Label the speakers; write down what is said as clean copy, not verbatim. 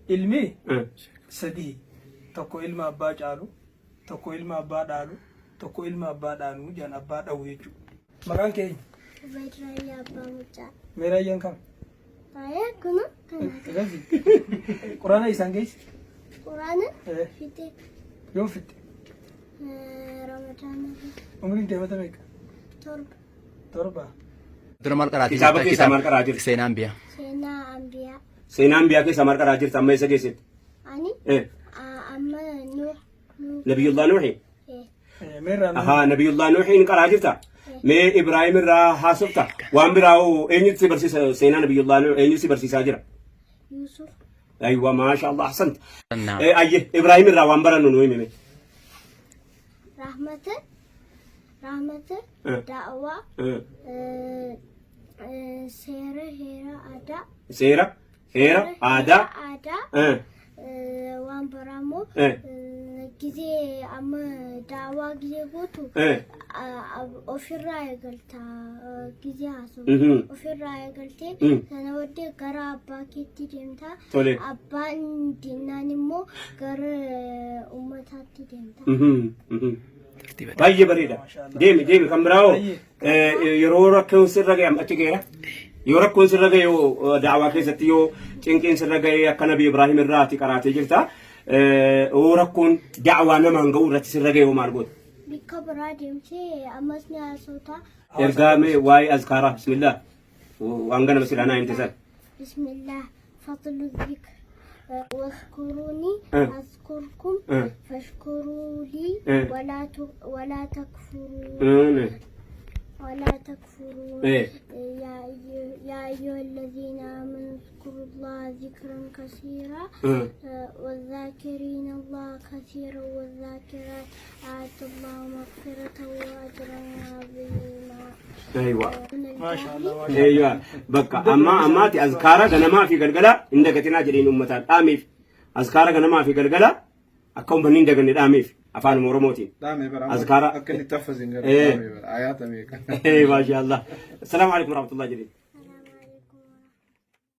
Speaker 1: ilmi sadii tokko ilma abbaa caalu tokko ilma abbaa dhaalu tokko ilma abbaa dhaanu jaan abbaa dhawu jechuudha. Maqaan keenya?
Speaker 2: Meerayyaa abbaa mucaa.
Speaker 1: Meerayyaan kam?
Speaker 2: Kun
Speaker 1: Quraana isaan geessi?
Speaker 2: Quraana fixe.
Speaker 1: Yoom fixe?
Speaker 2: Ramadaana.
Speaker 1: Umriin deemata meeqa?
Speaker 2: Torba.
Speaker 1: Torba.
Speaker 3: Dura maal qaraa
Speaker 4: Kitaaba keessaa maal qaraa jirti?
Speaker 3: Seenaa Ambiyaa.
Speaker 2: Seenaa Ambiyaa.
Speaker 4: Seenaa Ambiyaa keessaa maal qaraa jirti? Amma isa geessetti?
Speaker 2: Ani amma Nuux.
Speaker 4: Nabiyullah Nuuhi.
Speaker 1: Meerraan.
Speaker 4: Ahaa, Nabiyullah Nuuhi ni qaraa jirta? Mee Ibraahim irraa haasofta? Waan biraa eenyutu si barsiisa seenaa Nabiyullah Nuuhi eenyutu si barsiisaa jira?
Speaker 2: Yuusuf.
Speaker 4: Aywa, maasha Allah, ahsant. Ayye, Ibraahim irraa waan barannu nu himi.
Speaker 2: Rahmatan. Da'waa. Seera aadaa.
Speaker 4: Seera aadaa.
Speaker 2: Waan baramoo gisee amma daawwaa gisee gootu ofirraa eegalta gisee haasa'u ofirraa eegaltee sana booddee gara abbaa keetti deemta abbaan dinnaan immoo gara ummataatti deemta.
Speaker 4: Baay'ee bareeda. Deemi kan biraawoo yeroo rakkoon sirra ga'e achi geera. Yoo rakkoon sirra ga'e yoo daawwaa keessatti yoo cinqiin sirra ga'e akka Nabi Ibraahim irraati qaraatee jirta. Oo rakkoon daawwaa namaan ga'u irratti sirra ga'e maal goota?
Speaker 2: Bikka biraa deemtee ammas ni haasofta.
Speaker 4: Ergaa mee waa'ee azkaaraa bismillah waan ganama silaanaa himte san.
Speaker 2: Bismillah fadlu dhikr واذكروني أذكركم فاشكروا لي ولا تكفرون يا أيها الذين آمنوا اذكروا الله ذكرا كثيرا والذاكرين الله كثيرا والذاكرات أعد الله مغفرة وأجرا عظيما.
Speaker 4: أيوة
Speaker 1: ما شاء الله.
Speaker 4: أيوة بقى أما أذكارك أنا ما في قلقلة عندك تناجرين أمتان آميف أذكارك أنا ما في قلقلة أكون بنين دقني آميف أفعل مورموتي أذكارك
Speaker 5: أكن التفزين آيات أميك.
Speaker 4: ما شاء الله. السلام عليكم ورحمة الله جديد.